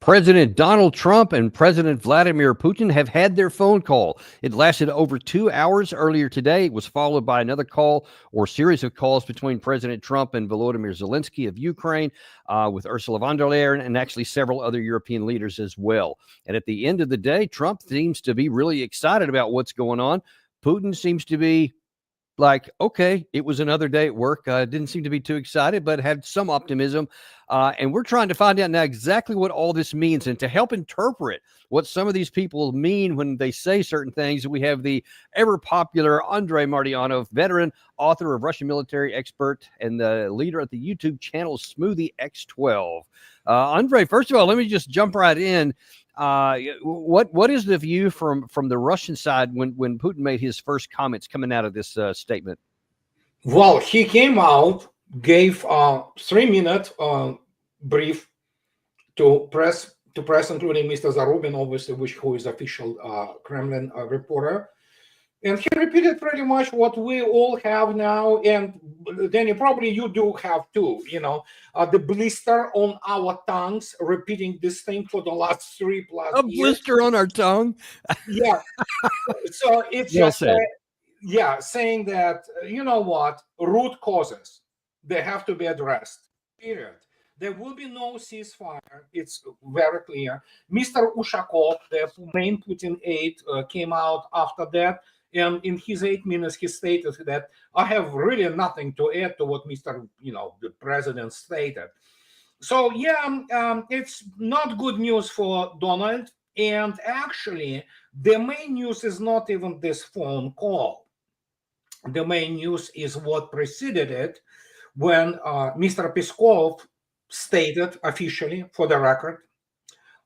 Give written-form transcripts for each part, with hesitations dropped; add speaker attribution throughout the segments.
Speaker 1: President Donald Trump and President Vladimir Putin have had their phone call. It lasted over 2 hours earlier today. It was followed by another call or series of calls between President Trump and Volodymyr Zelensky of Ukraine, with Ursula von der Leyen, and actually several other European leaders as well. And at the end of the day, Trump seems to be really excited about what's going on. Putin seems to be like, okay, it was another day at work. Didn't seem to be too excited, but had some optimism. And we're trying to find out now exactly what all this means. And to help interpret what some of these people mean when they say certain things, we have the ever popular Andrei Martyanov, veteran, author of Russian military expert, and the leader at the YouTube channel Smoothie X12. Andrei, first of all, let me just jump right in. What is the view from the Russian side when Putin made his first comments coming out of this statement?
Speaker 2: Well, he came out, gave a 3-minute brief to press, including Mr. Zarubin, obviously, who is official Kremlin reporter. And he repeated pretty much what we all have now, and then probably you do have too, the blister on our tongues, repeating this thing for the last 3+ years.
Speaker 1: A blister on our tongue?
Speaker 2: Yeah. So it's just, saying that, you know what, root causes, they have to be addressed, period. There will be no ceasefire. It's very clear. Mr. Ushakov, the main Putin aide, came out after that. And in his 8 minutes, he stated that I have really nothing to add to what the president stated. So, it's not good news for Donald. And actually, the main news is not even this phone call. The main news is what preceded it when Mr. Peskov stated officially, for the record,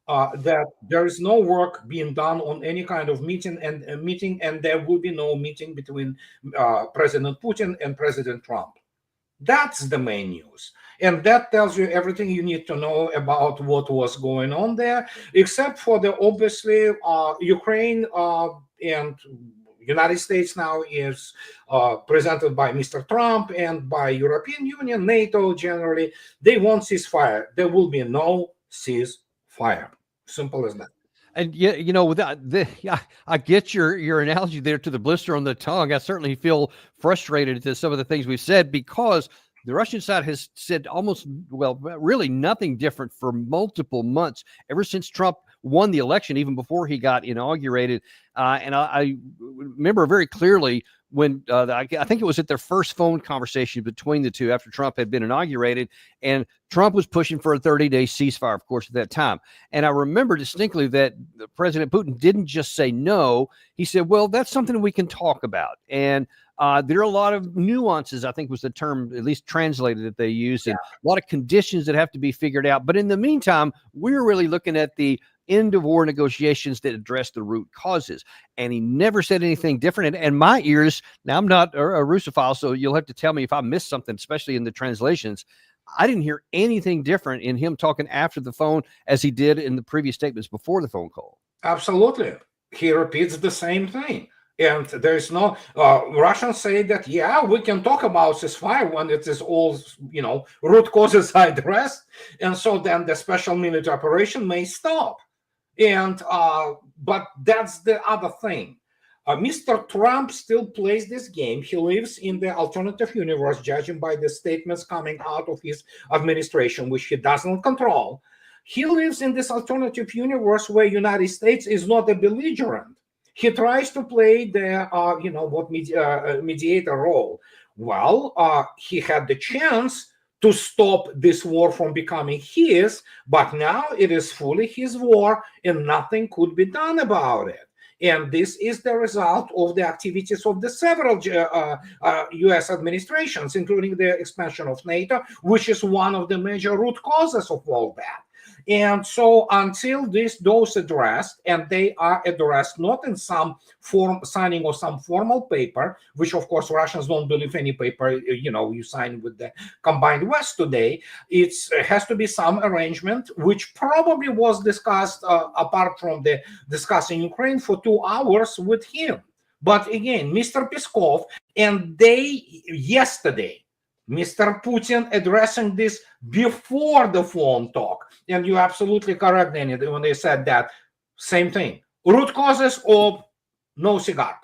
Speaker 2: that there is no work being done on any kind of meeting, and there will be no meeting between President Putin and President Trump. That's the main news. And that tells you everything you need to know about what was going on there, except for the obviously Ukraine and United States now is presented by Mr. Trump and by European Union, NATO generally. They want ceasefire. There will be no ceasefire. Simple as that.
Speaker 1: And without I get your analogy there to the blister on the tongue. I certainly feel frustrated at some of the things we've said, because the Russian side has said really nothing different for multiple months, ever since Trump won the election, even before he got inaugurated. And I remember very clearly when I think it was at their first phone conversation between the two after Trump had been inaugurated, and Trump was pushing for a 30-day ceasefire, of course, at that time. And I remember distinctly that President Putin didn't just say no. He said, well, that's something we can talk about. And there are a lot of nuances, I think was the term, at least translated, that they used, and a lot of conditions that have to be figured out. But in the meantime, we're really looking at the end of war negotiations that address the root causes. And he never said anything different. And my ears, now I'm not a Russophile, so you'll have to tell me if I missed something, especially in the translations. I didn't hear anything different in him talking after the phone as he did in the previous statements before the phone call.
Speaker 2: Absolutely. He repeats the same thing. And there is no, Russians say that, we can talk about ceasefire when it is all, root causes are addressed. And so then the special military operation may stop. And, but that's the other thing. Mr. Trump still plays this game. He lives in the alternative universe, judging by the statements coming out of his administration, which he doesn't control. He lives in this alternative universe where United States is not a belligerent. He tries to play the, mediator role. Well, he had the chance to stop this war from becoming his, but now it is fully his war and nothing could be done about it. And this is the result of the activities of the several U.S. administrations, including the expansion of NATO, which is one of the major root causes of all that. And so until those addressed, and they are addressed not in some form, signing of some formal paper, which of course Russians don't believe any paper, you sign with the combined West today, it has to be some arrangement, which probably was discussed apart from the discussing Ukraine for 2 hours with him. But again, Mr. Peskov, and they yesterday Mr. Putin addressing this before the phone talk. And you're absolutely correct, Danny, when they said that. Same thing. Root causes or no cigar,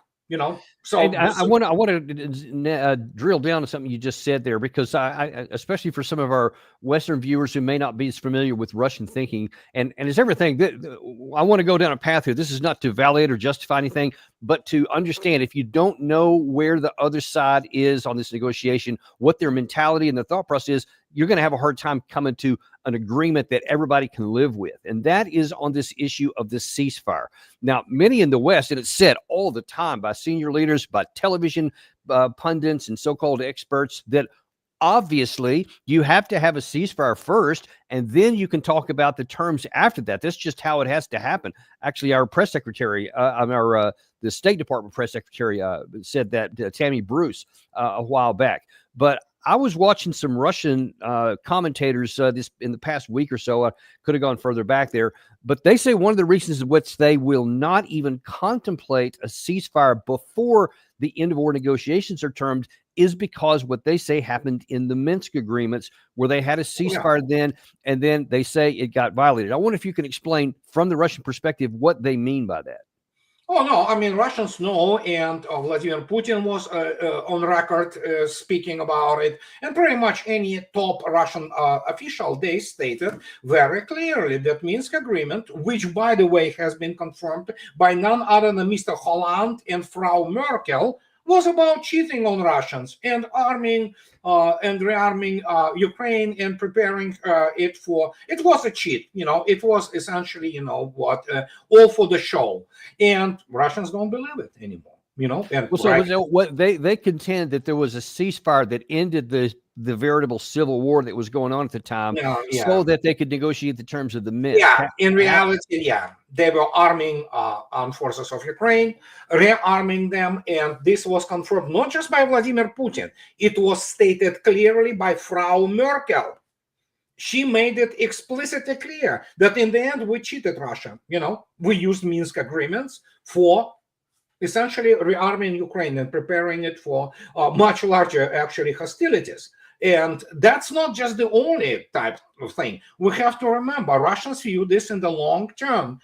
Speaker 2: So
Speaker 1: and I want to drill down to something you just said there, because I especially for some of our Western viewers who may not be as familiar with Russian thinking, and it's everything. I want to go down a path here. This is not to validate or justify anything, but to understand, if you don't know where the other side is on this negotiation, what their mentality and their thought process is, you're going to have a hard time coming to an agreement that everybody can live with. And that is on this issue of the ceasefire. Now, many in the West, and it's said all the time by senior leaders, by television pundits and so-called experts, that obviously you have to have a ceasefire first, and then you can talk about the terms after that. That's just how it has to happen. Actually, our press secretary, the State Department press secretary said that, Tammy Bruce, a while back. But I was watching some Russian commentators this in the past week or so. I could have gone further back there, but they say one of the reasons in which they will not even contemplate a ceasefire before the end of war negotiations are termed is because what they say happened in the Minsk Agreements, where they had a ceasefire then, and then they say it got violated. I wonder if you can explain from the Russian perspective what they mean by that.
Speaker 2: Oh, no, I mean, Russians know, and Vladimir Putin was on record speaking about it, and pretty much any top Russian official, they stated very clearly that Minsk Agreement, which, by the way, has been confirmed by none other than Mr. Holland and Frau Merkel, was about cheating on Russians and arming and rearming Ukraine and preparing it for. It was a cheat, It was essentially, all for the show, and Russians don't believe it anymore. And
Speaker 1: what they contend that there was a ceasefire that ended the veritable civil war that was going on at the time, so that they could negotiate the terms of the Minsk.
Speaker 2: Yeah, in reality, they were arming armed forces of Ukraine, rearming them, and this was confirmed not just by Vladimir Putin. It was stated clearly by Frau Merkel. She made it explicitly clear that in the end we cheated Russia. We used Minsk agreements for essentially rearming Ukraine and preparing it for much larger, actually, hostilities. And that's not just the only type of thing. We have to remember, Russians view this in the long term.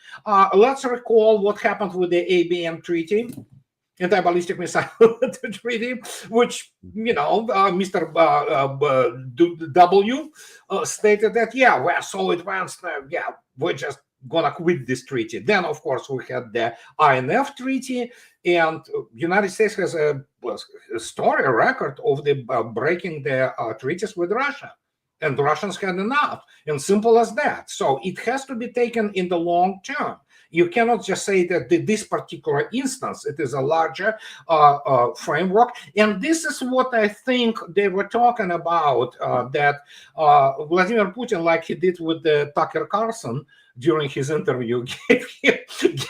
Speaker 2: Let's recall what happened with the ABM treaty, anti-ballistic missile treaty, which, Mr. W stated that, we're so advanced, we're just gonna quit this treaty. Then, of course, we had the INF treaty, and United States has a story record of the breaking the treaties with Russia, and the Russians had enough, and simple as that. So it has to be taken in the long term. You cannot just say that this particular instance, it is a larger framework. And this is what I think they were talking about, that Vladimir Putin, like he did with the Tucker Carlson during his interview, gave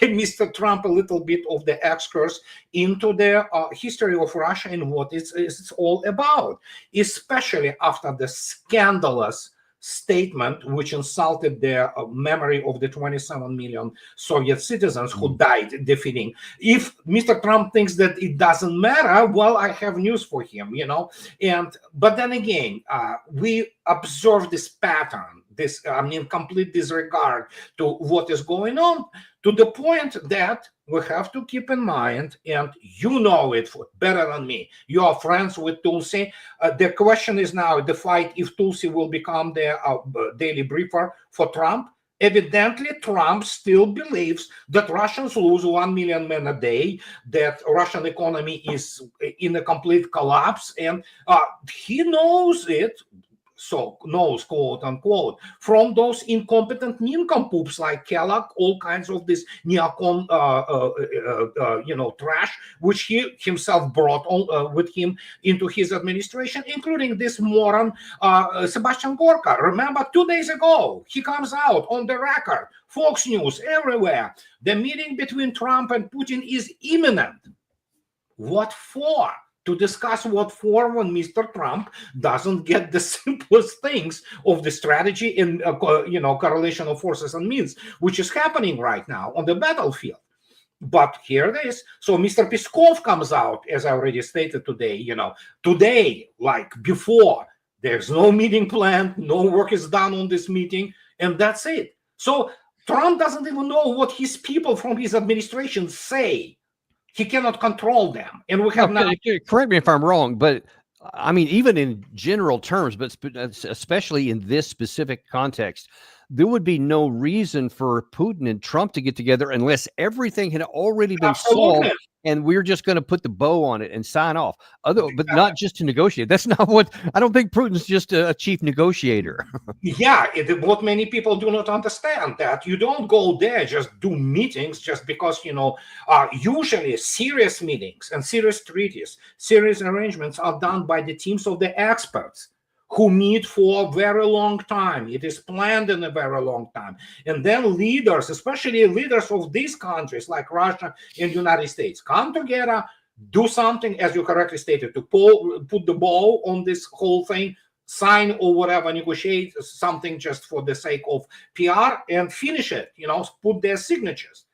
Speaker 2: Mr. Trump a little bit of the excursus into the history of Russia and what it's all about, especially after the scandalous statement which insulted the memory of the 27 million Soviet citizens who died defeating. If Mr. Trump thinks that it doesn't matter, well, I have news for him, but then again, we observe this pattern, complete disregard to what is going on, to the point that we have to keep in mind, and you know it better than me. You are friends with Tulsi. The question is now the fight if Tulsi will become the daily briefer for Trump. Evidently, Trump still believes that Russians lose 1 million men a day, that Russian economy is in a complete collapse, and he knows it. So knows, quote unquote, from those incompetent nincompoops like Kellogg, all kinds of this neocon, trash, which he himself brought on, with him into his administration, including this moron Sebastian Gorka. Remember, 2 days ago, he comes out on the record, Fox News, everywhere. The meeting between Trump and Putin is imminent. What for? To discuss what for when Mr. Trump doesn't get the simplest things of the strategy and correlation of forces and means, which is happening right now on the battlefield. But here it is. So Mr. Peskov comes out, as I already stated today, today, like before, there's no meeting planned, no work is done on this meeting, and that's it. So Trump doesn't even know what his people from his administration say. He cannot control them. And we have now.
Speaker 1: Correct me if I'm wrong, but I mean, even in general terms, but especially in this specific context, there would be no reason for Putin and Trump to get together unless everything had already been solved and we're just going to put the bow on it and sign off. But not just to negotiate. That's not what I don't think Putin's just a chief negotiator.
Speaker 2: Yeah, what many people do not understand, that you don't go there just do meetings just because, usually serious meetings and serious treaties, serious arrangements are done by the teams of the experts who meet for a very long time. It is planned in a very long time. And then leaders, especially leaders of these countries like Russia and the United States, come together, do something, as you correctly stated, to put the bow on this whole thing, sign or whatever, negotiate something just for the sake of PR and finish it, put their signatures.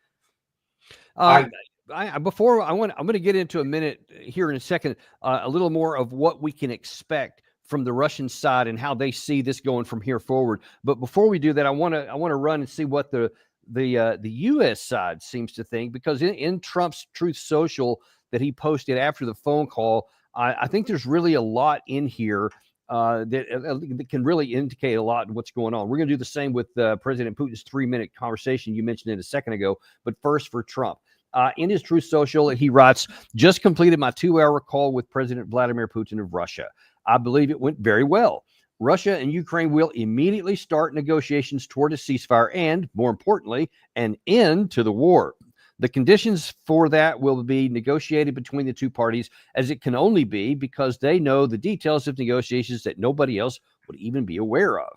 Speaker 1: I'm going to get into a minute here in a second, a little more of what we can expect from the Russian side and how they see this going from here forward. But before we do that, I want to run and see what the U.S. side seems to think, because in Trump's Truth Social that he posted after the phone call, I think there's really a lot in here that can really indicate a lot of what's going on. We're going to do the same with President Putin's 3-minute conversation you mentioned it a second ago. But first, for Trump. In his Truth Social, he writes, "Just completed my 2-hour call with President Vladimir Putin of Russia. I believe it went very well. Russia and Ukraine will immediately start negotiations toward a ceasefire and, more importantly, an end to the war. The conditions for that will be negotiated between the two parties, as it can only be because they know the details of negotiations that nobody else would even be aware of."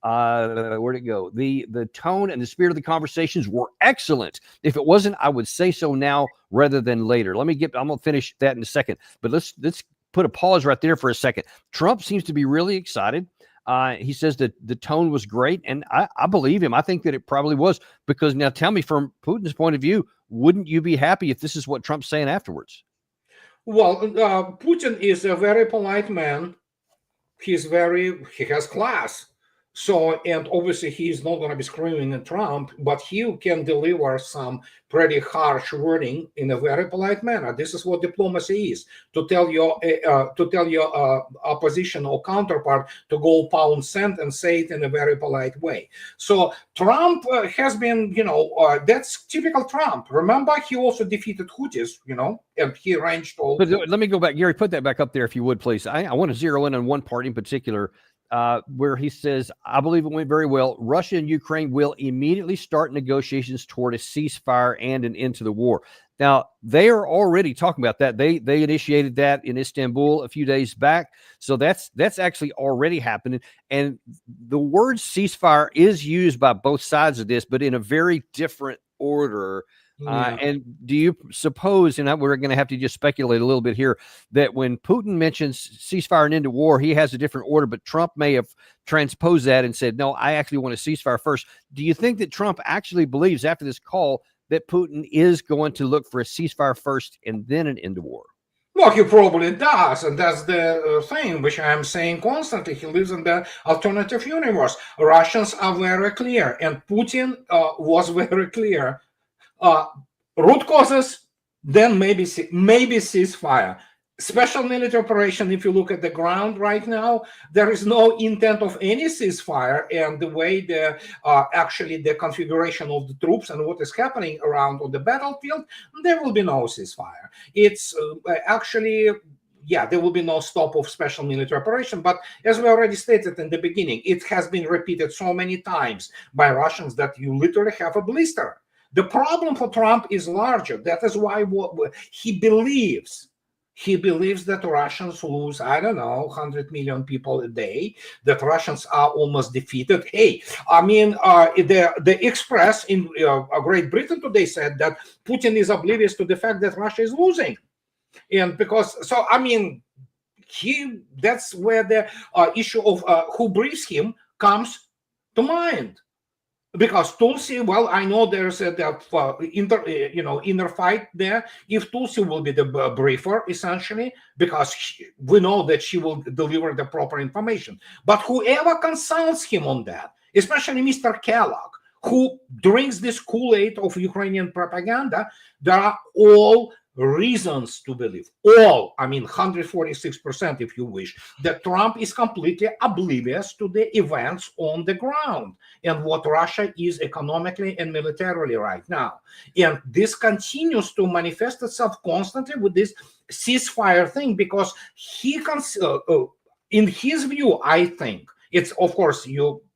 Speaker 1: Where'd it go? The tone and the spirit of the conversations were excellent. If it wasn't, I would say so now rather than later. I'm gonna finish that in a second, but let's put a pause right there for a second. Trump seems to be really excited. He says that the tone was great, and I believe him. I think that it probably was, because now tell me, from Putin's point of view, wouldn't you be happy if this is what Trump's saying afterwards?
Speaker 2: Well, Putin is a very polite man. He has class. So, and obviously he's not going to be screaming at Trump, but he can deliver some pretty harsh wording in a very polite manner. This is what diplomacy is: to tell your opposition or counterpart to go pound sand and say it in a very polite way. So Trump has been, that's typical Trump. Remember, he also defeated Houthis, and he arranged all.
Speaker 1: But let me go back, Yuri. Put that back up there if you would, please. I want to zero in on one part in particular. Where he says, "I believe it went very well. Russia and Ukraine will immediately start negotiations toward a ceasefire and an end to the war." Now, they are already talking about that. They initiated that in Istanbul a few days back. So that's actually already happening. And the word ceasefire is used by both sides of this, but in a very different order. And do you suppose, and we're going to have to just speculate a little bit here, that when Putin mentions ceasefire and end to war, he has a different order, but Trump may have transposed that and said, no, I actually want a ceasefire first. Do you think that Trump actually believes after this call that Putin is going to look for a ceasefire first and then an end to war?
Speaker 2: Well, he probably does, and that's the thing which I'm saying constantly. He lives in the alternative universe. Russians are very clear, and Putin was very clear. Root causes, then maybe ceasefire. Special military operation, if you look at the ground right now, there is no intent of any ceasefire, and the way actually the configuration of the troops and what is happening around on the battlefield, there will be no ceasefire. It's actually, there will be no stop of special military operation. But as we already stated in the beginning, it has been repeated so many times by Russians that you literally have a blister. The problem for Trump is larger. That is why he believes that Russians lose, 100 million people a day, that Russians are almost defeated. Hey, the Express in Great Britain today said that Putin is oblivious to the fact that Russia is losing. And that's where the issue of who briefs him comes to mind. Because Tulsi, well, I know there's a inner fight there. If Tulsi will be the briefer, essentially, because we know that she will deliver the proper information. But whoever consults him on that, especially Mr. Kellogg, who drinks this Kool-Aid of Ukrainian propaganda, there are all reasons to believe, 146% if you wish, that Trump is completely oblivious to the events on the ground and what Russia is economically and militarily right now. And this continues to manifest itself constantly with this ceasefire thing, because in his view, I think, it's, of course,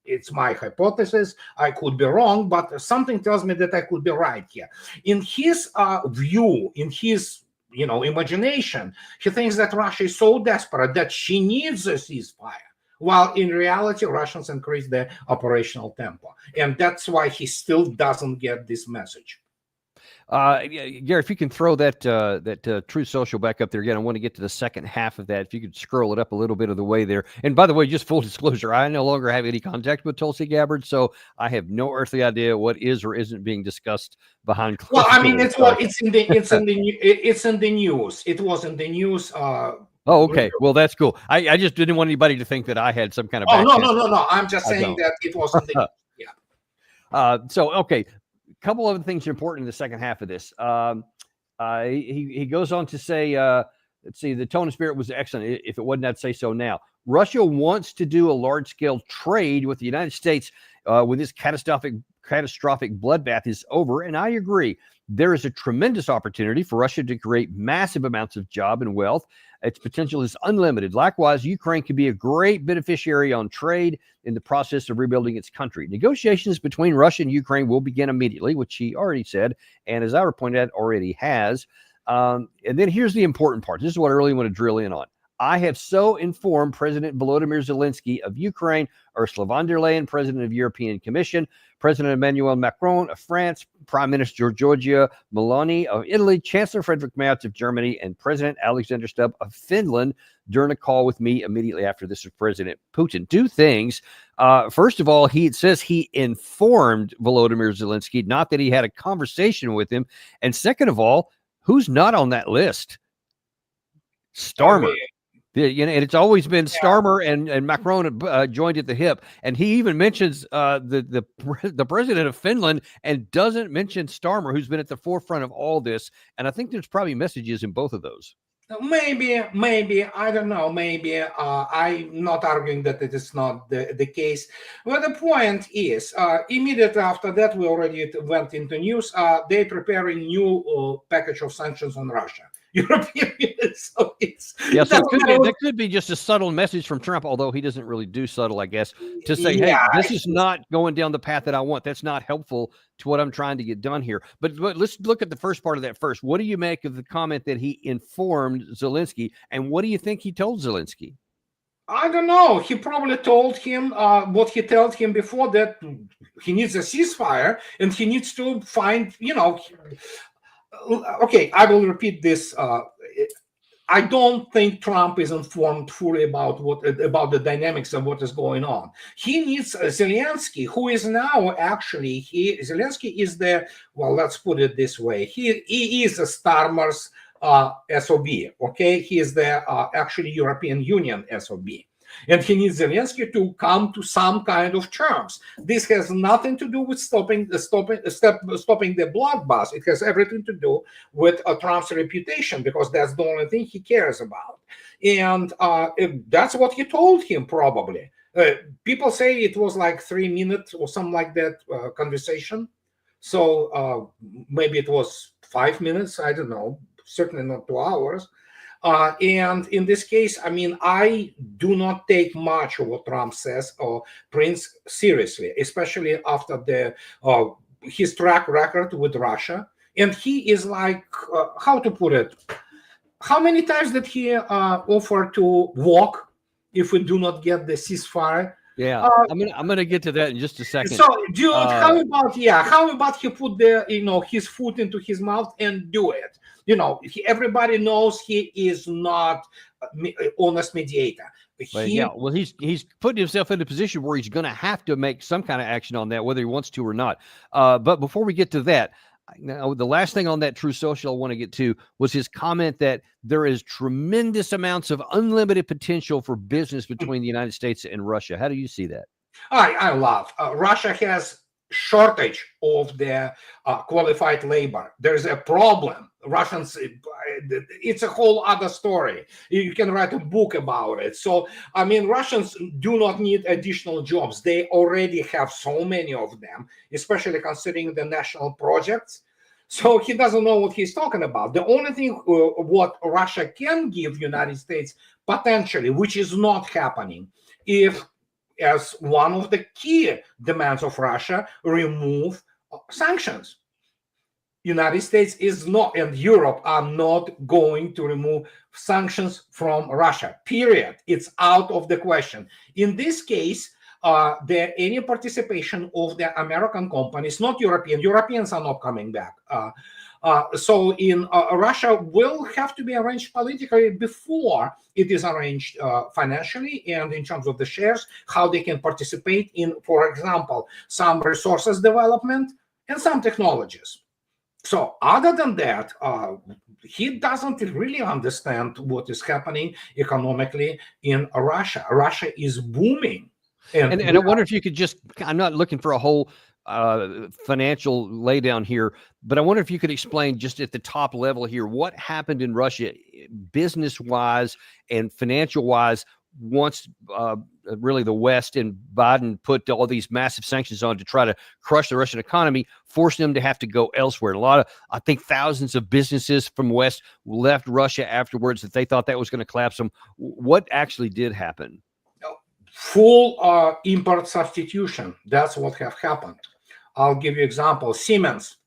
Speaker 2: it's my hypothesis, I could be wrong, but something tells me that I could be right here. In his view, in his imagination, he thinks that Russia is so desperate that she needs a ceasefire, while in reality Russians increase their operational tempo, and that's why he still doesn't get this message.
Speaker 1: Gary, if you can throw that Truth Social back up there again, I want to get to the second half of that. If you could scroll it up a little bit of the way there. And by the way, just full disclosure, I no longer have any contact with Tulsi Gabbard, so I have no earthly idea what is or isn't being discussed behind closed doors.
Speaker 2: It's in the news. It was in the news.
Speaker 1: Oh, okay. Well, that's cool. I just didn't want anybody to think that I had some kind of.
Speaker 2: No. I'm just saying that it was in the news. Yeah.
Speaker 1: So okay. Couple of things are important in the second half of this. He goes on to say, let's see, the tone and spirit was excellent. If it wasn't, I'd say so now. Russia wants to do a large-scale trade with the United States when this catastrophic bloodbath is over, and I agree. There is a tremendous opportunity for Russia to create massive amounts of job and wealth. Its potential is unlimited. Likewise, Ukraine could be a great beneficiary on trade in the process of rebuilding its country. Negotiations between Russia and Ukraine will begin immediately, which he already said, and as I pointed out, already has. And then here's the important part. This is what I really want to drill in on. I have so informed President Volodymyr Zelensky of Ukraine, Ursula von der Leyen, President of the European Commission, President Emmanuel Macron of France, Prime Minister Giorgia Meloni of Italy, Chancellor Friedrich Merz of Germany, and President Alexander Stubb of Finland during a call with me immediately after this with President Putin. Two things. First of all, it says he informed Volodymyr Zelensky, not that he had a conversation with him. And second of all, who's not on that list? Starmer. And it's always been Starmer and Macron joined at the hip, and he even mentions the president of Finland and doesn't mention Starmer, who's been at the forefront of all this. And I think there's probably messages in both of those.
Speaker 2: Maybe I don't know. Maybe I'm not arguing that it is not the case. But the point is, immediately after that, we already went into news. They're preparing new package of sanctions on Russia. European Union. So
Speaker 1: that could be just a subtle message from Trump, although he doesn't really do subtle, I guess, to say, hey, this is not going down the path that I want. That's not helpful to what I'm trying to get done here. But let's look at the first part of that first. What do you make of the comment that he informed Zelensky, and what do you think he told Zelensky?
Speaker 2: I don't know. He probably told him what he told him before, that he needs a ceasefire and he needs to find, okay, I will repeat this. I don't think Trump is informed fully about the dynamics of what is going on. He needs Zelensky, who is now actually Zelensky is let's put it this way. He is a Starmer's SOB. Okay, he is the actually European Union SOB. And he needs Zelensky to come to some kind of terms. This has nothing to do with stopping the bloodbath. It has everything to do with Trump's reputation, because that's the only thing he cares about. And that's what he told him, probably. People say it was like 3 minutes or something like that conversation. So maybe it was 5 minutes. I don't know. Certainly not 2 hours. And in this case, I do not take much of what Trump says or prints seriously, especially after his track record with Russia. And he is like, how to put it? How many times did he offer to walk if we do not get the ceasefire?
Speaker 1: Yeah, I'm gonna get to that in just a second.
Speaker 2: So, dude, how about he put his foot into his mouth and do it? Everybody knows he is not honest mediator.
Speaker 1: But yeah, well, he's putting himself in a position where he's going to have to make some kind of action on that, whether he wants to or not. But before we get to that, now, the last thing on that True Social I want to get to was his comment that there is tremendous amounts of unlimited potential for business between the United States and Russia. How do you see that?
Speaker 2: I love Russia has shortage of the qualified labor. There's a problem. Russians, it's a whole other story. You can write a book about it. So, I mean, Russians do not need additional jobs. They already have so many of them, especially considering the national projects. So he doesn't know what he's talking about. The only thing what Russia can give United States potentially, which is not happening, if as one of the key demands of Russia, remove sanctions. United States is not, and Europe are not going to remove sanctions from Russia, period. It's out of the question. In this case, any participation of the American companies, not Europeans are not coming back. So in Russia will have to be arranged politically before it is arranged financially and in terms of the shares, how they can participate in, for example, some resources development and some technologies. So other than that, he doesn't really understand what is happening economically in Russia. Russia is booming.
Speaker 1: And I wonder if you could just, I'm not looking for a whole financial laydown here, but I wonder if you could explain just at the top level here, what happened in Russia business-wise and financial-wise once really the West and Biden put all these massive sanctions on to try to crush the Russian economy, forcing them to have to go elsewhere. And I think thousands of businesses from West left Russia afterwards that they thought that was going to collapse them. What actually did happen?
Speaker 2: Full import substitution. That's what have happened. I'll give you example. Siemens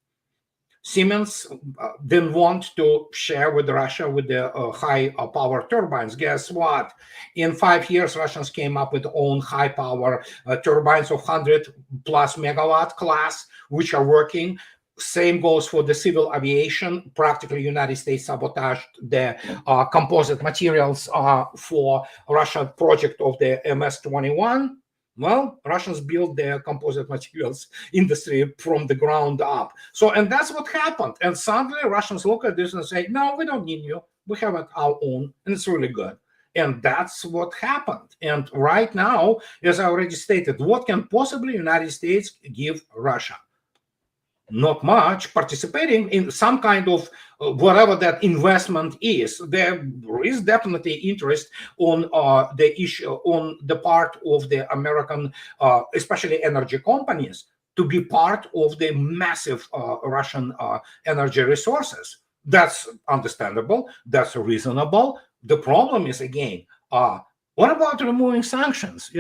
Speaker 2: didn't want to share with Russia with the high power turbines. Guess what? In 5 years, Russians came up with own high power turbines of 100+ megawatt class, which are working. Same goes for the civil aviation. Practically, United States sabotaged the composite materials for Russia project of the MS-21. Well, Russians built their composite materials industry from the ground up. So, and that's what happened. And suddenly Russians look at this and say, no, we don't need you. We have it our own, and it's really good. And that's what happened. And right now, as I already stated, what can possibly United States give Russia? Not much. Participating in some kind of whatever that investment is. There is definitely interest on the issue, on the part of the American, especially energy companies, to be part of the massive Russian energy resources. That's understandable. That's reasonable. The problem is, again, what about removing sanctions?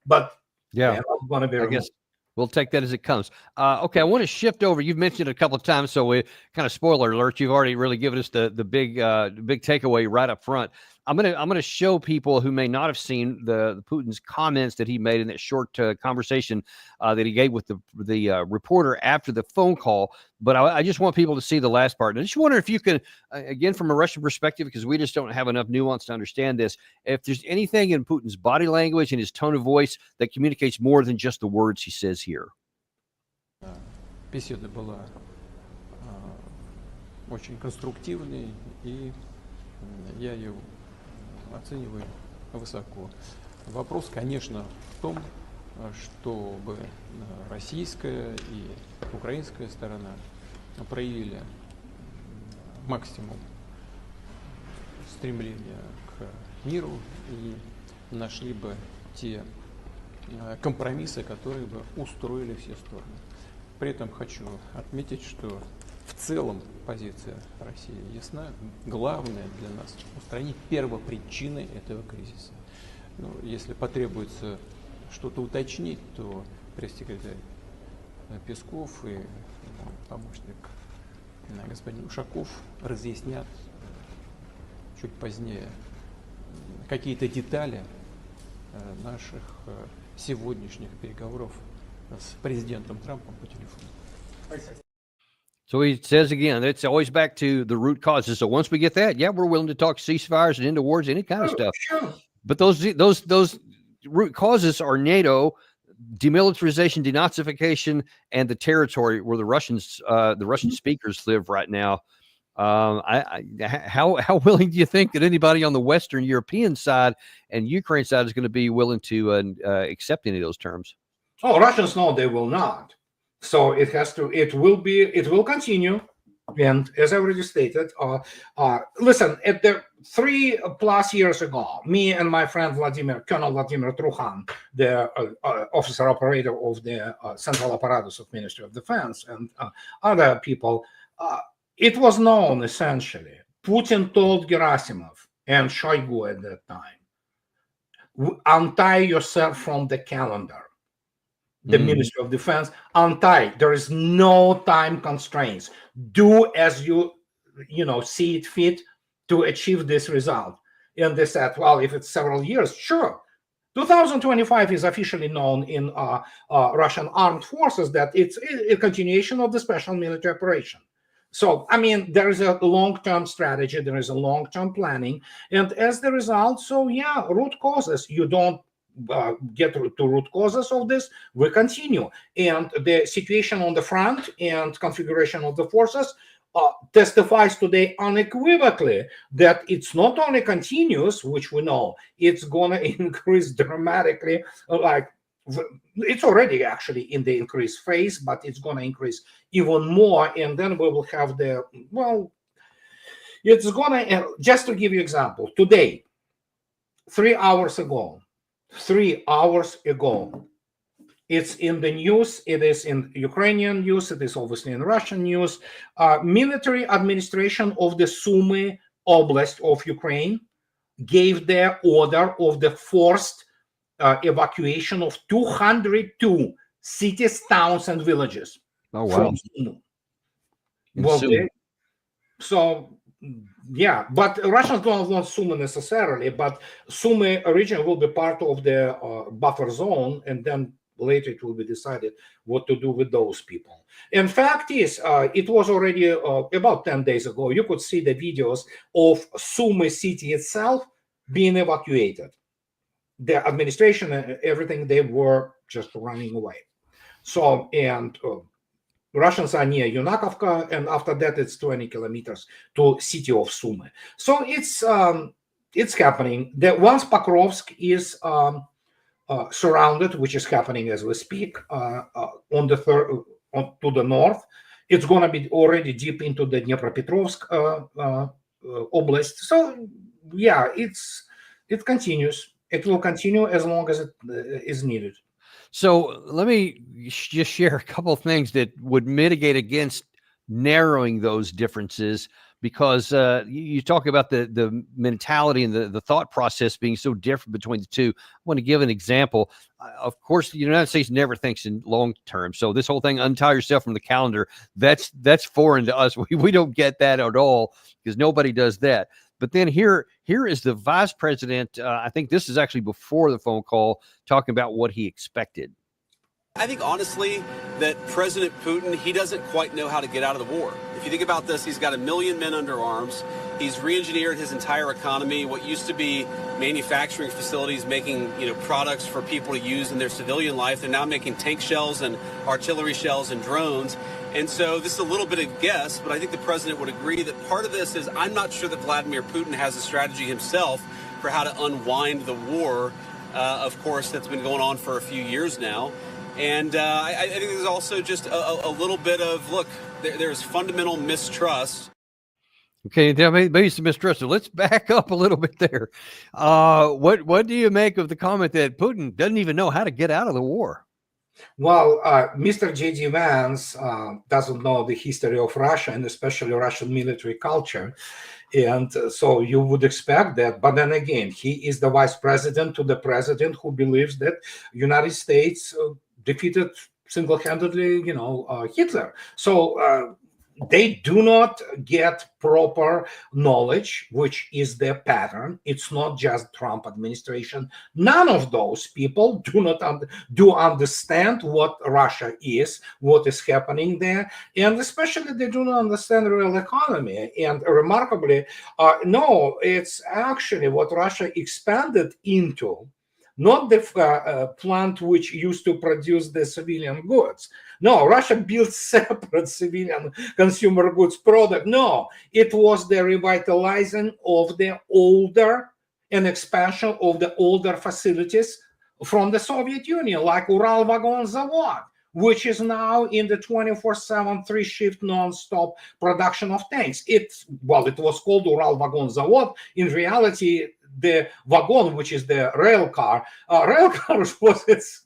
Speaker 2: But
Speaker 1: yeah,
Speaker 2: they're not going to be removed.
Speaker 1: We'll take that as it comes. Okay, I want to shift over. You've mentioned it a couple of times, so we kind of spoiler alert. You've already really given us the big takeaway right up front. I'm gonna show people who may not have seen the Putin's comments that he made in that short conversation that he gave with the reporter after the phone call. But I just want people to see the last part. And I just wonder if you can, again, from a Russian perspective, because we just don't have enough nuance to understand this, if there's anything in Putin's body language and his tone of voice that communicates more than just the words he says here.
Speaker 3: Беседа была очень конструктивной, и я ее оцениваю высоко. Вопрос, конечно, в том, чтобы российская и украинская сторона проявили максимум стремления к миру и нашли бы те компромиссы, которые бы устроили все стороны. При этом хочу отметить, что в целом позиция России ясна. Главное для нас устранить первопричины этого кризиса. Если потребуется что-то уточнить, то пресс-секретарь Песков и помощник господин Ушаков разъяснят чуть позднее какие-то детали наших сегодняшних переговоров с президентом Трампом по телефону.
Speaker 1: So he says again, it's always back to the root causes. So once we get that, yeah, we're willing to talk ceasefires and end of wars, any kind of stuff.
Speaker 2: Sure.
Speaker 1: But those root causes are NATO, demilitarization, denazification, and the territory where the Russian speakers live right now. How willing do you think that anybody on the Western European side and Ukraine side is going to be willing to accept any of those terms?
Speaker 2: Oh, Russians know they will not. So it will continue. And as I already stated, listen, at the 3+ years ago, me and my friend Colonel Vladimir Truhan, the officer operator of the central apparatus of Ministry of Defense, and other people, it was known essentially. Putin told Gerasimov and Shoigu at that time, untie yourself from the calendar. The Ministry of Defense, untie. There is no time constraints. Do as you see it fit to achieve this result. And they said, well, if it's several years, sure. 2025 is officially known in Russian armed forces that it's a continuation of the special military operation. So, I mean, there is a long-term strategy, there is a long-term planning, and as the result, so yeah, root causes. You don't get to root causes of this, we continue. And the situation on the front and configuration of the forces testifies today unequivocally that it's not only continuous, which we know, it's going to increase dramatically. Like, it's already actually in the increased phase, but it's going to increase even more. And then we will have it's going to, just to give you an example, today, 3 hours ago, it's in the news, it is in Ukrainian news, it is obviously in Russian news. Military administration of the Sumy Oblast of Ukraine gave their order of the forced evacuation of 202 cities, towns, and villages.
Speaker 1: Oh, wow.
Speaker 2: From Sumy. Yeah, but Russians don't want Sumy necessarily, but Sumy region will be part of the buffer zone, and then later it will be decided what to do with those people. And fact is, it was already about 10 days ago, you could see the videos of Sumy city itself being evacuated. The administration and everything, they were just running away. So, and Russians are near Unakovka, and after that it's 20 kilometers to city of Sumy. So it's happening. Once Pokrovsk is surrounded, which is happening as we speak, to the north, it's going to be already deep into the Dnipropetrovsk oblast. So yeah, it continues. It will continue as long as it is needed.
Speaker 1: So let me just share a couple of things that would mitigate against narrowing those differences, because you talk about the mentality and the thought process being so different between the two. I want to give an example. Of course, the United States never thinks in long term. So this whole thing, untie yourself from the calendar, that's foreign to us. We don't get that at all, because nobody does that. But then here is the vice president. I think this is actually before the phone call, talking about what he expected.
Speaker 4: I think, honestly, that President Putin, he doesn't quite know how to get out of the war. If you think about this, he's got 1 million men under arms. He's re-engineered his entire economy. What used to be manufacturing facilities making, products for people to use in their civilian life, they're now making tank shells and artillery shells and drones. And so this is a little bit of guess, but I think the president would agree that part of this is, I'm not sure that Vladimir Putin has a strategy himself for how to unwind the war, of course, that's been going on for a few years now. And I think there's also just a little bit of, look, there's fundamental mistrust.
Speaker 1: Okay, maybe some mistrust. So let's back up a little bit there. What do you make of the comment that Putin doesn't even know how to get out of the war?
Speaker 2: Well, Mr. J.D. Vance doesn't know the history of Russia, and especially Russian military culture. And so you would expect that. But then again, he is the vice president to the president who believes that United States defeated single-handedly, Hitler. So they do not get proper knowledge, which is their pattern. It's not just Trump administration. None of those people do understand what Russia is, what is happening there, and especially they do not understand the real economy. And remarkably, no, it's actually what Russia expanded into. Not the plant which used to produce the civilian goods. No, Russia built separate civilian consumer goods product. No, it was the revitalizing of the older and expansion of the older facilities from the Soviet Union, like Ural Vagon Zavod, which is now in the 24/7, 3-shift non-stop production of tanks. It was called Ural Vagon Zavod. In reality, the wagon, which is the rail car was its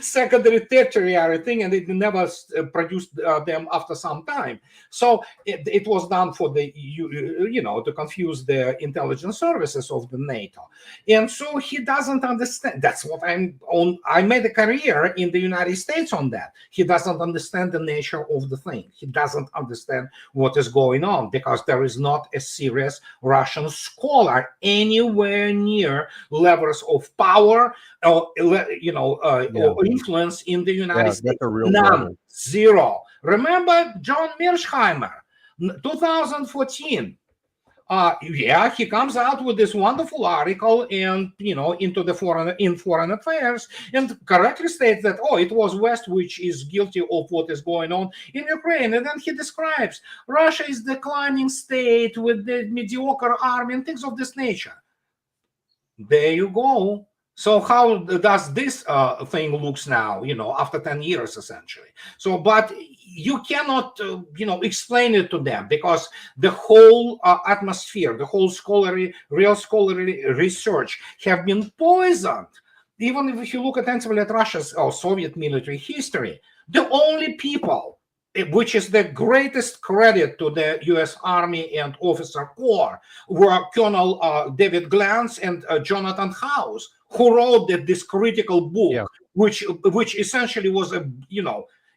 Speaker 2: secondary, tertiary thing, and it never produced them after some time. So it was done for the to confuse the intelligence services of the NATO. And so he doesn't understand. That's what I made a career in the United States on that. He doesn't understand the nature of the thing. He doesn't understand what is going on, because there is not a serious Russian scholar anywhere near levels of power or or influence in the United States. None. Zero. Remember John Mearsheimer, 2014. He comes out with this wonderful article and into foreign affairs, and correctly states that it was West which is guilty of what is going on in Ukraine. And then he describes Russia is declining state with the mediocre army and things of this nature. There you go. So how does this thing looks now, after 10 years, essentially? So, but you cannot, explain it to them, because the whole atmosphere, the whole real scholarly research have been poisoned. Even if you look attentively at Russia's Soviet military history, the only people, which is the greatest credit to the U.S. Army and officer corps, were Colonel David Glantz and Jonathan House, who wrote this critical book, which essentially was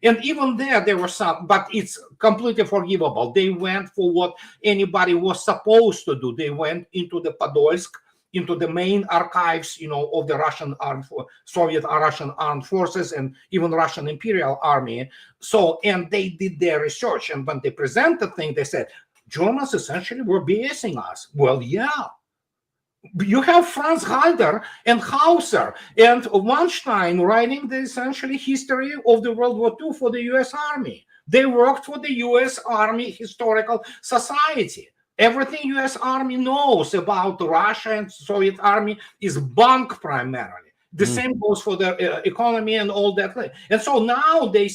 Speaker 2: and even there were some, but it's completely forgivable. They went for what anybody was supposed to do. They went into the Podolsk, into the main archives, of the Soviet Russian armed forces and even Russian Imperial Army. So, and they did their research. And when they present the thing, they said, Germans essentially were BSing us. Well, yeah. You have Franz Halder and Hauser and Weinstein writing the essentially history of the World War II for the U.S. Army. They worked for the U.S. Army Historical Society. Everything U.S. Army knows about Russia and Soviet Army is bunk primarily. The same goes for the economy and all that. And so now they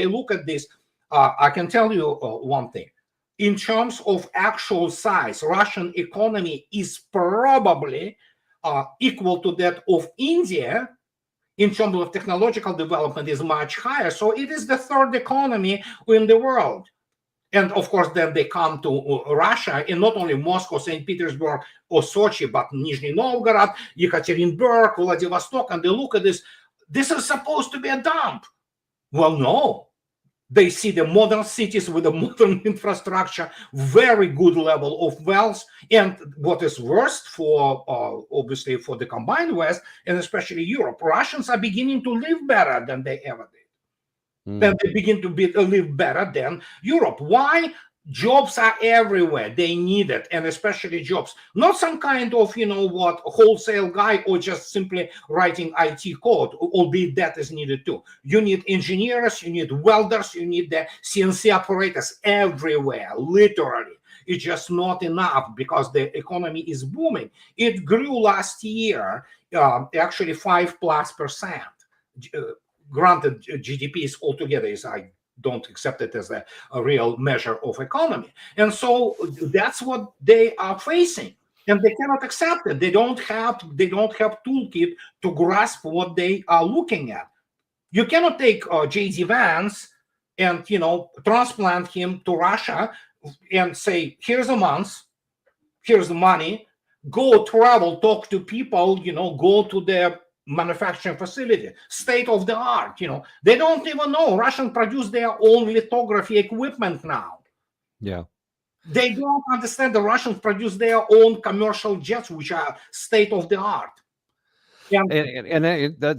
Speaker 2: look at this. I can tell you one thing. In terms of actual size, Russian economy is probably equal to that of India. In terms of technological development, is much higher. So it is the third economy in the world. And of course, then they come to Russia, and not only Moscow, St. Petersburg, or Sochi, but Nizhny Novgorod, Yekaterinburg, Vladivostok, and they look at this. This is supposed to be a dump. Well, no. They see the modern cities with a modern infrastructure, very good level of wealth, and what is worst for, obviously, for the combined West, and especially Europe, Russians are beginning to live better than they ever did. Then they begin to live better than Europe. Why? Jobs are everywhere. They need it, and especially jobs. Not some kind of, wholesale guy or just simply writing IT code, albeit that is needed too. You need engineers, you need welders, you need the CNC operators everywhere, literally. It's just not enough because the economy is booming. It grew last year, actually 5+%. Granted, GDP is altogether I don't accept it as a real measure of economy. And so that's what they are facing. And they cannot accept it. They don't have toolkit to grasp what they are looking at. You cannot take J.D. Vance and transplant him to Russia and say, here's a month, here's the money, go travel, talk to people, go to the manufacturing facility, state of the art. They don't even know Russians produce their own lithography equipment now.
Speaker 1: Yeah.
Speaker 2: They don't understand the Russians produce their own commercial jets, which are state of the art.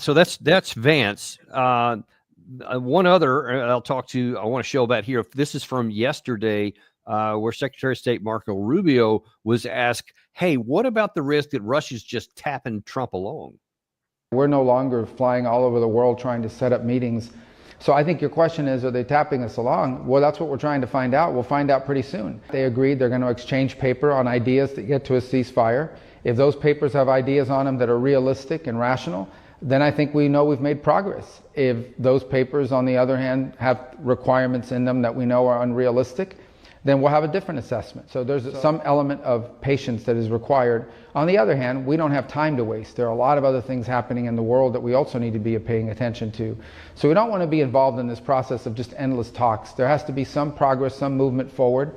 Speaker 1: So that's Vance. One other I want to show about here. This is from yesterday, where Secretary of State Marco Rubio was asked, "Hey, what about the risk that Russia's just tapping Trump along?"
Speaker 5: We're no longer flying all over the world trying to set up meetings. So I think your question is, are they tapping us along? Well, that's what we're trying to find out. We'll find out pretty soon. They agreed they're going to exchange paper on ideas to get to a ceasefire. If those papers have ideas on them that are realistic and rational, then I think we know we've made progress. If those papers, on the other hand, have requirements in them that we know are unrealistic, then we'll have a different assessment. So there's some element of patience that is required. On the other hand, we don't have time to waste. There are a lot of other things happening in the world that we also need to be paying attention to. So we don't want to be involved in this process of just endless talks. There has to be some progress, some movement forward.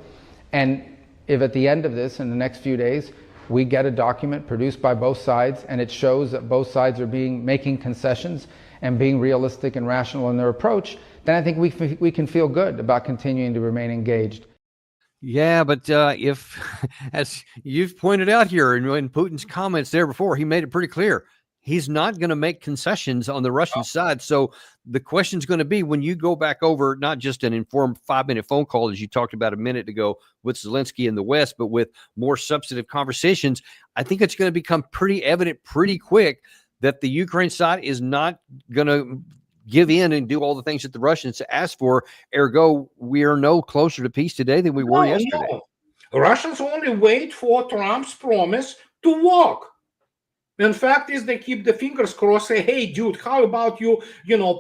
Speaker 5: And if at the end of this, in the next few days, we get a document produced by both sides and it shows that both sides are making concessions and being realistic and rational in their approach, then I think we can feel good about continuing to remain engaged.
Speaker 1: Yeah, but if, as you've pointed out here in Putin's comments there before, he made it pretty clear he's not going to make concessions on the Russian side. So the question's going to be, when you go back over not just an informed 5-minute phone call, as you talked about a minute ago with Zelensky in the West, but with more substantive conversations, I think it's going to become pretty evident pretty quick that the Ukraine side is not going to give in and do all the things that the Russians asked for. Ergo, we are no closer to peace today than we were yesterday.
Speaker 2: No. Russians only wait for Trump's promise to walk. In fact, is they keep the fingers crossed, say, "Hey, dude, how about you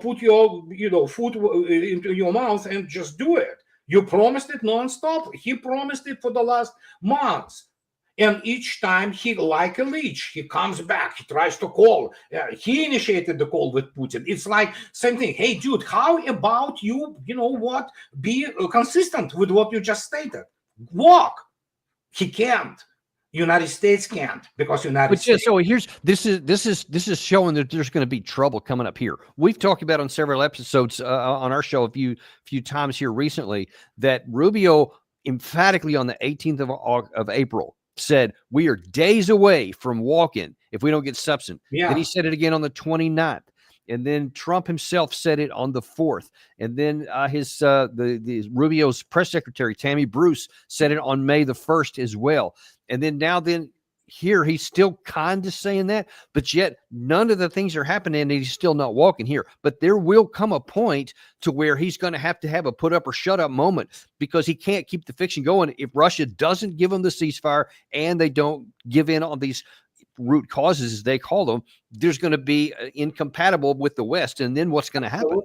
Speaker 2: put your foot into your mouth and just do it? You promised it nonstop." He promised it for the last months. And each time he, like a leech, he comes back, he tries to call. He initiated the call with Putin. It's like same thing. "Hey, dude, how about you, be consistent with what you just stated? Walk." He can't. United States can't, because United States.
Speaker 1: So this is showing that there's going to be trouble coming up here. We've talked about on several episodes on our show a few times here recently that Rubio emphatically on the 18th of April said we are days away from walking if we don't get substance.
Speaker 2: Yeah.
Speaker 1: Then he said it again on the 29th. And then Trump himself said it on the 4th. And then the Rubio's press secretary, Tammy Bruce, said it on May the 1st as well. And then here he's still kind of saying that, but yet none of the things are happening and he's still not walking here. But there will come a point to where he's going to have a put up or shut up moment, because he can't keep the fiction going. If Russia doesn't give him the ceasefire and they don't give in on these root causes, as they call them, there's going to be incompatible with the West. And then what's going to happen?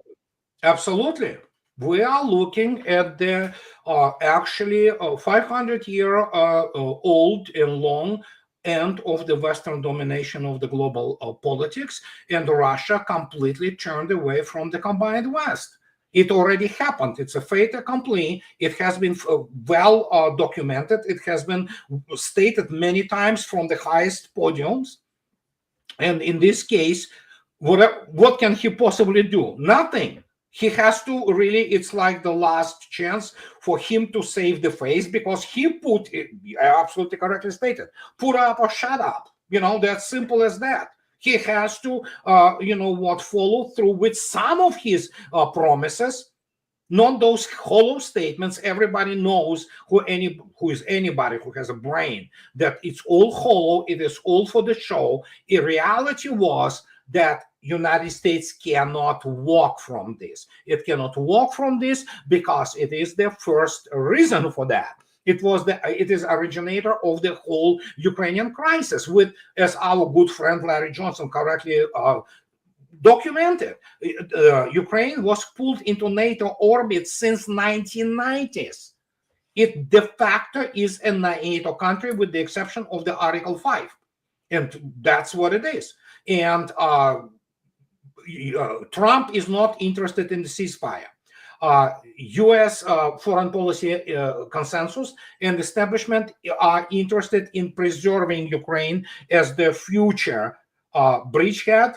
Speaker 2: Absolutely. We are looking at the actually 500-year old and long end of the Western domination of the global politics, and Russia completely turned away from the combined West. It already happened. It's a fait accompli. It has been well documented. It has been stated many times from the highest podiums. And in this case, what can he possibly do? Nothing. He has to really, it's like the last chance for him to save the face, because he put, absolutely correctly stated, put up or shut up. That's simple as that. He has to, follow through with some of his promises, not those hollow statements. Everybody knows who is anybody who has a brain, that it's all hollow. It is all for the show. The reality was that United States cannot walk from this. It cannot walk from this because it is the first reason for that. It is originator of the whole Ukrainian crisis, with, as our good friend Larry Johnson correctly documented, Ukraine was pulled into NATO orbit since 1990s. It de facto is a NATO country with the exception of the Article 5. And that's what it is. And Trump is not interested in the ceasefire. U.S. foreign policy consensus and establishment are interested in preserving Ukraine as the future bridgehead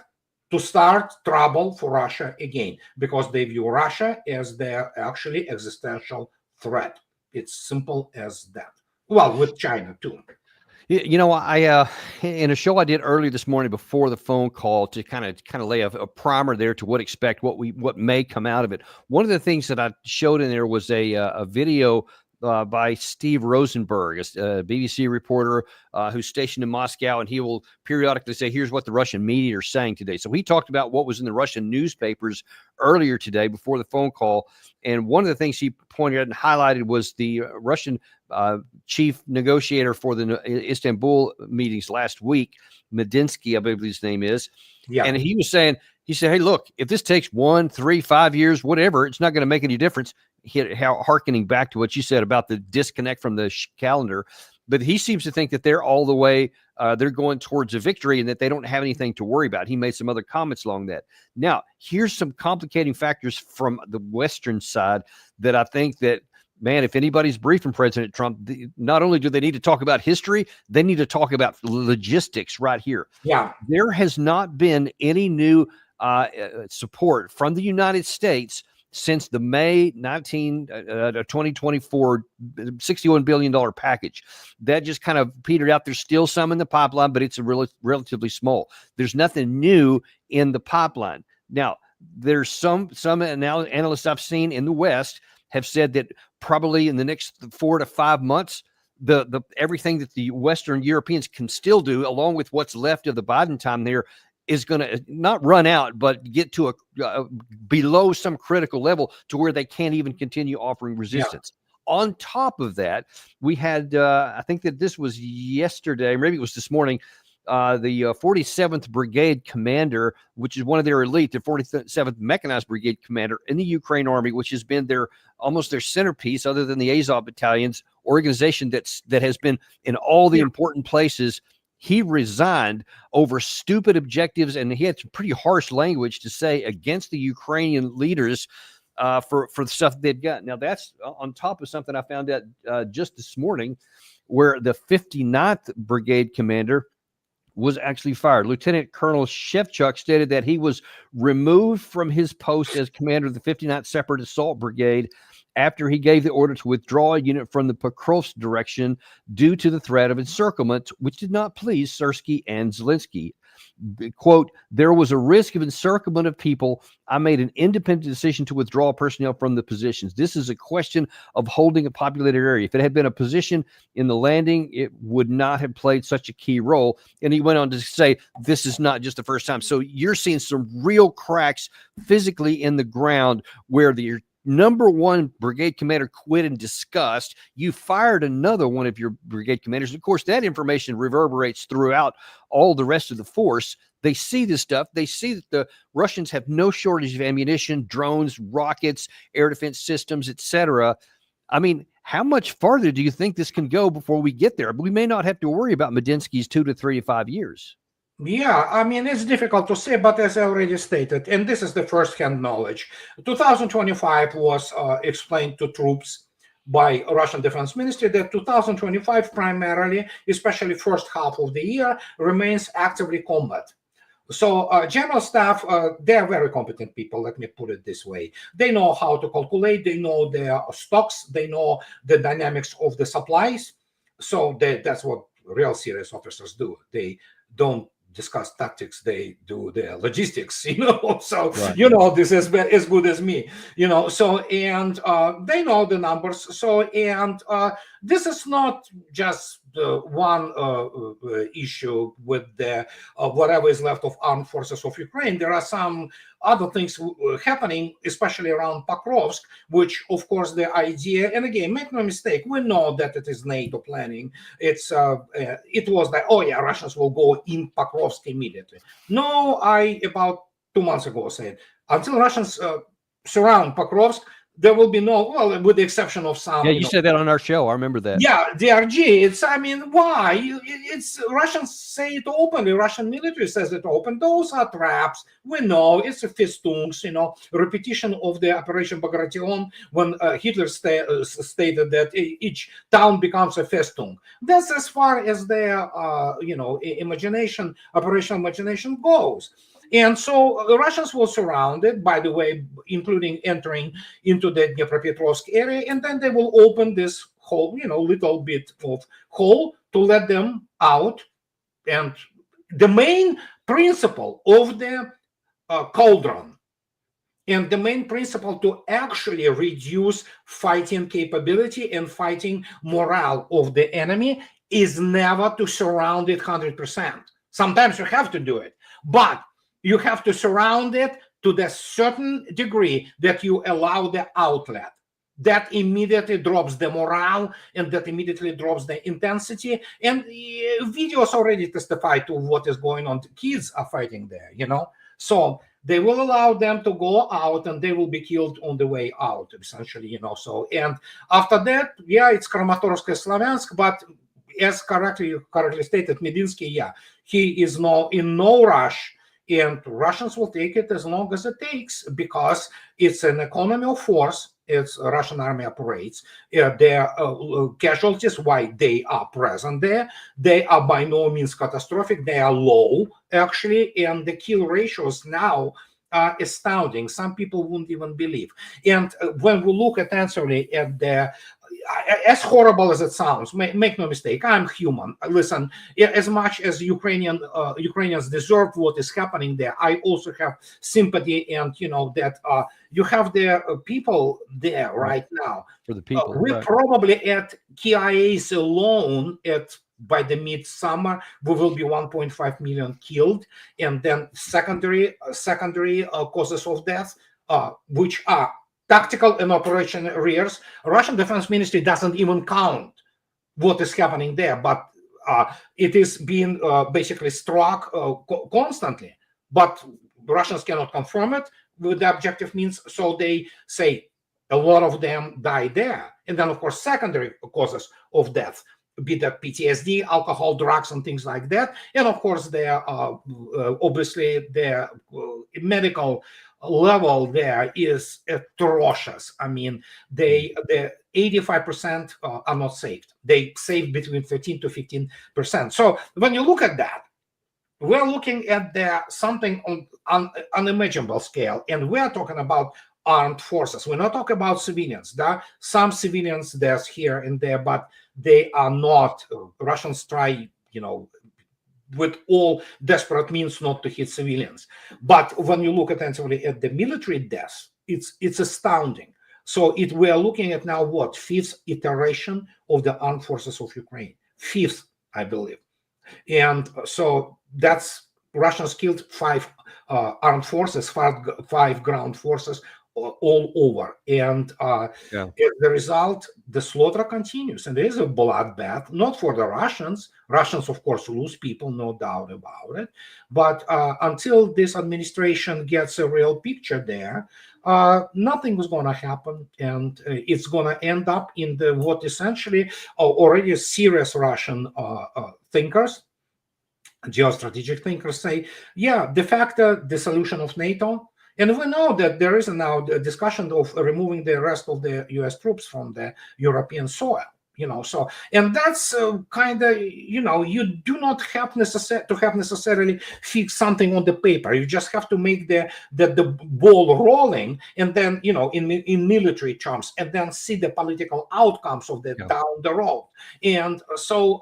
Speaker 2: to start trouble for Russia again, because they view Russia as their actually existential threat. It's simple as that. Well, with China too.
Speaker 1: You know, I in a show I did earlier this morning before the phone call to kind of lay a primer there to what may come out of it. One of the things that I showed in there was a video by Steve Rosenberg, a BBC reporter who's stationed in Moscow, and he will periodically say, here's what the Russian media are saying today. So he talked about what was in the Russian newspapers earlier today before the phone call. And one of the things he pointed out and highlighted was the Russian chief negotiator for the Istanbul meetings last week, Medinsky, I believe his name is.
Speaker 2: Yeah.
Speaker 1: And he was saying, he said, hey, look, if this takes 1, 3, 5 years, whatever, it's not going to make any difference. Harkening back to what you said about the disconnect from the calendar. But he seems to think that they're all the way, they're going towards a victory and that they don't have anything to worry about. He made some other comments along that. Now, here's some complicating factors from the Western side that I think that, man, if anybody's briefing President Trump, not only do they need to talk about history, they need to talk about logistics right here.
Speaker 2: Yeah.
Speaker 1: There has not been any new support from the United States since the May 2024 $61 billion package. That just kind of petered out. There's still some in the pipeline, but it's relatively small. There's nothing new in the pipeline. Now, there's some analysts I've seen in the West have said that probably in the next 4 to 5 months, the everything that the Western Europeans can still do, along with what's left of the Biden time there, is going to not run out, but get to a below some critical level to where they can't even continue offering resistance. Yeah. On top of that, we had, I think that this was yesterday, maybe it was this morning, the 47th Brigade commander, which is one of their elite, the 47th Mechanized Brigade commander in the Ukraine Army, which has been almost their centerpiece, other than the Azov battalions organization that has been in all the important places. He resigned over stupid objectives, and he had some pretty harsh language to say against the Ukrainian leaders for the stuff they'd got. Now, that's on top of something I found out just this morning, where the 59th Brigade commander was actually fired. Lieutenant Colonel Shevchuk stated that he was removed from his post as commander of the 59th Separate Assault Brigade after he gave the order to withdraw a unit from the Pokrovsk direction due to the threat of encirclement, which did not please Sersky and Zelensky. Quote, there was a risk of encirclement of people. I made an independent decision to withdraw personnel from the positions. This is a question of holding a populated area. If it had been a position in the landing, it would not have played such a key role. And he went on to say, this is not just the first time. So you're seeing some real cracks physically in the ground where the number one brigade commander quit in disgust. You fired another one of your brigade commanders. Of course, that information reverberates throughout all the rest of the force. They see this stuff. They see that the Russians have no shortage of ammunition, drones, rockets, air defense systems, etc. I mean, how much farther do you think this can go before we get there? We may not have to worry about Medinsky's 2 to 3 to 5 years.
Speaker 2: Yeah, I mean, it's difficult to say, but as I already stated, and this is the first-hand knowledge, 2025 was explained to troops by Russian Defense Ministry that 2025 primarily, especially first half of the year, remains actively combat. So general staff, they are very competent people, let me put it this way. They know how to calculate, they know their stocks, they know the dynamics of the supplies. So that's what real serious officers do. They don't discuss tactics, they do the logistics, so right. This is as good as me, so, and they know the numbers. So, and this is not just one issue with the whatever is left of armed forces of Ukraine. There are some other things happening, especially around Pokrovsk, which, of course, the idea, and again, make no mistake, we know that it is NATO planning. It was like, oh yeah, Russians will go in Pokrovsk immediately. No, I about 2 months ago said, until Russians surround Pokrovsk, there will be no, well, with the exception of some.
Speaker 1: Yeah, you said that on our show. I remember that.
Speaker 2: Yeah, DRG. Why? Russians say it openly. Russian military says it open. Those are traps. We know it's a festungs, repetition of the Operation Bagration when Hitler stated that each town becomes a festung. That's as far as their, operational imagination goes. And so the Russians were surrounded, by the way, including entering into the Dnipropetrovsk area, and then they will open this hole, little bit of hole to let them out. And the main principle of the cauldron and the main principle to actually reduce fighting capability and fighting morale of the enemy is never to surround it 100%. Sometimes you have to do it, but you have to surround it to the certain degree that you allow the outlet. That immediately drops the morale, and that immediately drops the intensity. And videos already testify to what is going on. Kids are fighting there, So they will allow them to go out, and they will be killed on the way out, essentially, So, and after that, it's Kramatorsk and Slaviansk, but as correctly stated, Medinsky, he is in no rush. And Russians will take it as long as it takes, because it's an economy of force. It's Russian army operates. Their casualties, why they are present there, they are by no means catastrophic. They are low, actually, and the kill ratios now are astounding. Some people wouldn't even believe. And when we look attentively at the, as horrible as it sounds, make no mistake, I'm human. Listen, as much as Ukrainians deserve what is happening there, I also have sympathy, and that you have the people there right now.
Speaker 1: For the people,
Speaker 2: we're probably at KIAs alone by the midsummer, we will be 1.5 million killed, and then secondary causes of death, which are tactical and operation rears. Russian Defense Ministry doesn't even count what is happening there, but it is being basically struck constantly. But Russians cannot confirm it with the objective means, so they say a lot of them die there. And then, of course, secondary causes of death, be that PTSD, alcohol, drugs, and things like that. And of course, there obviously the medical level there is atrocious. I mean, the 85% are not saved. They save between 13 to 15%. So when you look at that, we're looking at something on unimaginable scale, and we're talking about armed forces. We're not talking about civilians. There are some civilians there's here and there, but they are not. Russians try, with all desperate means not to hit civilians. But when you look attentively at the military deaths, it's astounding. So we are looking at now what, 5th iteration of the armed forces of Ukraine, 5th, I believe. And so that's Russians killed 5 armed forces, 5 ground forces all over. And as a result, the slaughter continues. And there is a bloodbath, not for the Russians. Russians, of course, lose people, no doubt about it. But until this administration gets a real picture there, nothing is going to happen. And it's going to end up in what essentially already serious Russian thinkers, geostrategic thinkers say, de facto dissolution of NATO. And we know that there is now a discussion of removing the rest of the U.S. troops from the European soil. So, and that's kind of, you do not have necessarily fix something on the paper. You just have to make the ball rolling, and then, in military terms, and then see the political outcomes of that down the road. And so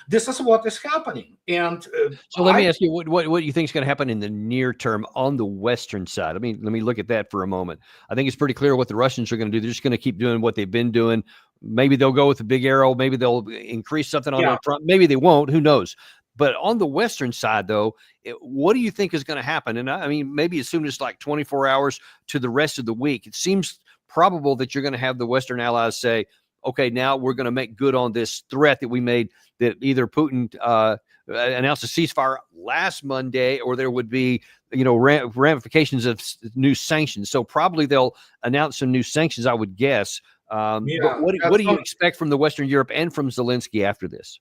Speaker 2: this is what is happening. And
Speaker 1: so let me ask you, what you think is going to happen in the near term on the Western side? I mean, let me look at that for a moment. I think it's pretty clear what the Russians are going to do. They're just going to keep doing what they've been doing. Maybe they'll go with a big arrow. Maybe they'll increase something on the front. Maybe they won't. Who knows? But on the Western side, though, what do you think is going to happen? And I mean, maybe as soon as like 24 hours to the rest of the week, it seems probable that you're going to have the Western allies say, okay, now we're going to make good on this threat that we made, that either Putin announced a ceasefire last Monday, or there would be, ramifications of new sanctions. So probably they'll announce some new sanctions, I would guess. But what do you expect from the Western Europe and from Zelensky after this?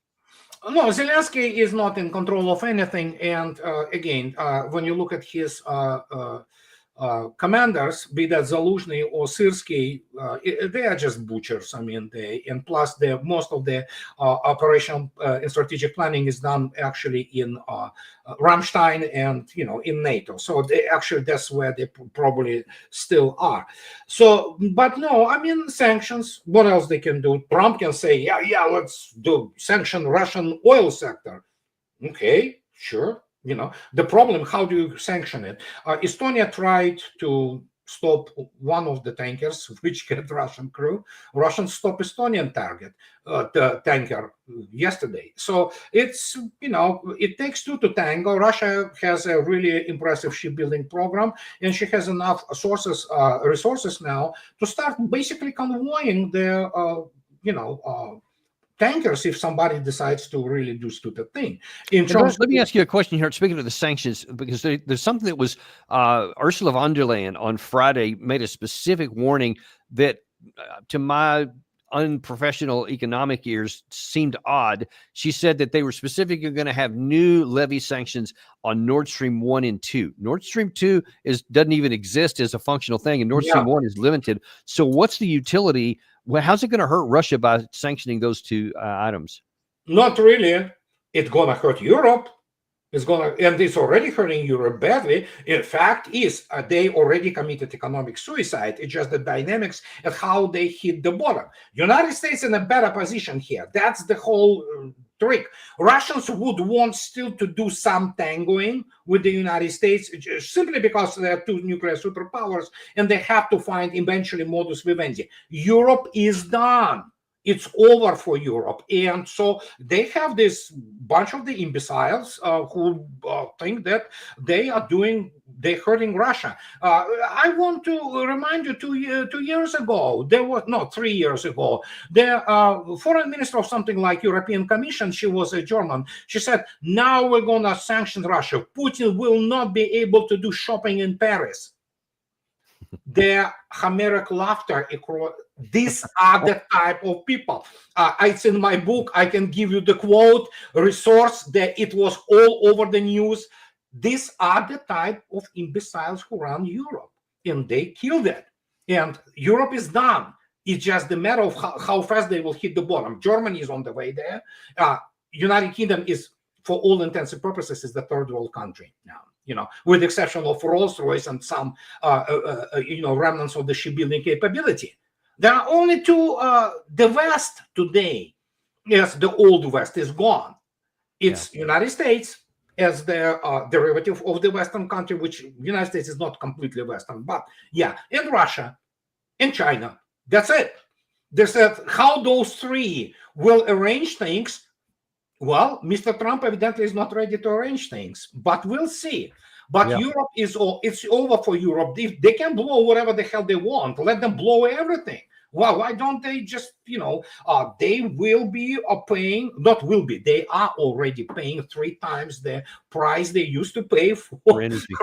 Speaker 2: No, Zelensky is not in control of anything. And again, when you look at his commanders, be that Zaluzhny or Syrsky, they are just butchers. I mean, and plus most of the operational and strategic planning is done actually in Ramstein and in NATO. So that's where they probably still are. So, but no, I mean, sanctions. What else they can do? Trump can say, yeah, let's do sanction Russian oil sector. Okay, sure. The problem, how do you sanction it? Estonia tried to stop one of the tankers, which had Russian crew. Russians stopped Estonian the tanker yesterday. So it's, it takes two to tango. Russia has a really impressive shipbuilding program, and she has enough resources now to start basically convoying their, tankers if somebody decides to really do stupid thing.
Speaker 1: Let me ask you a question here. Speaking of the sanctions, because there's something that was Ursula von der Leyen on Friday made a specific warning that to my unprofessional economic ears seemed odd. She said that they were specifically going to have new levy sanctions on Nord Stream 1 and 2. Nord Stream 2 doesn't even exist as a functional thing, and Nord Stream 1 is limited. So what's the utility? Well, how's it going to hurt Russia by sanctioning those two items?
Speaker 2: Not really. It's going to hurt Europe. And it's already hurting Europe badly. In fact, they already committed economic suicide. It's just the dynamics and how they hit the bottom. United States in a better position here. That's the whole trick. Russians would want still to do some tangoing with the United States simply because they are two nuclear superpowers and they have to find eventually modus vivendi. Europe is done. It's over for Europe. And so they have this bunch of the imbeciles who think that they're hurting Russia. I want to remind you 2 years ago, 3 years ago, the foreign minister of something like European Commission, she was a German, she said, now we're going to sanction Russia. Putin will not be able to do shopping in Paris. Their Homeric laughter. These are the type of people. It's in my book. I can give you the quote, resource that it was all over the news. These are the type of imbeciles who run Europe, and they killed it. And Europe is done. It's just a matter of how fast they will hit the bottom. Germany is on the way there. United Kingdom is, for all intents and purposes, is the third world country now. With the exception of Rolls-Royce and some, remnants of the shipbuilding capability. There are only two. The West today, yes, the old West is gone. It's United States as the derivative of the Western country, which United States is not completely Western, but and Russia and China. That's it. They said how those three will arrange things. Well, Mr. Trump evidently is not ready to arrange things, but we'll see. But Europe it's over for Europe. They can blow whatever the hell they want. Let them blow everything. Well, why don't they just, they will be paying, they are already paying 3 times the price they used to pay for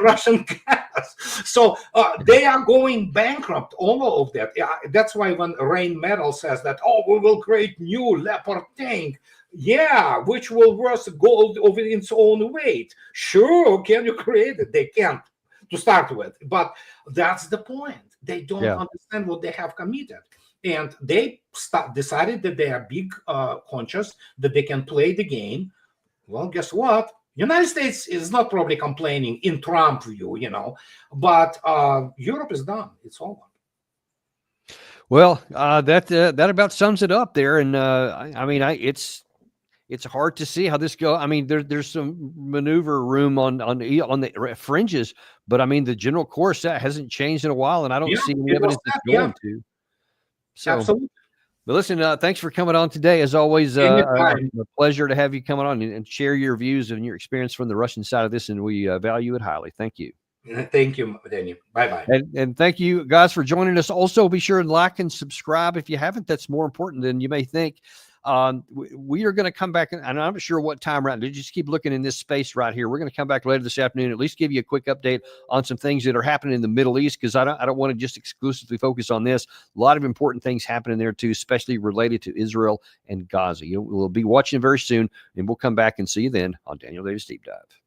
Speaker 2: Russian gas. So they are going bankrupt, all of that. That's why when Rain Metal says that, we will create new Leopard tank. Yeah, which will worth gold over its own weight. Sure, can you create it? They can't to start with. But that's the point. They don't understand what they have committed. And they decided that they are big conscious, that they can play the game. Well, guess what? United States is not probably complaining in Trump view, but Europe is done. It's over.
Speaker 1: Well, that about sums it up there. And it's hard to see how this goes. I mean, there's some maneuver room on the fringes, but I mean, the general course that hasn't changed in a while, and I don't see any evidence it's going to. So, absolutely. But listen, thanks for coming on today. As always, a pleasure to have you coming on and share your views and your experience from the Russian side of this, and we value it highly. Thank you.
Speaker 2: Thank you, Daniel. Bye-bye.
Speaker 1: And thank you guys for joining us. Also, be sure to like and subscribe if you haven't. That's more important than you may think. We are going to come back, and I'm not sure what time right now. Just keep looking in this space right here. We're going to come back later this afternoon, at least give you a quick update on some things that are happening in the Middle East, because I don't want to just exclusively focus on this. A lot of important things happening there too, especially related to Israel and Gaza. We'll be watching very soon, and we'll come back and see you then on Daniel Davis Deep Dive.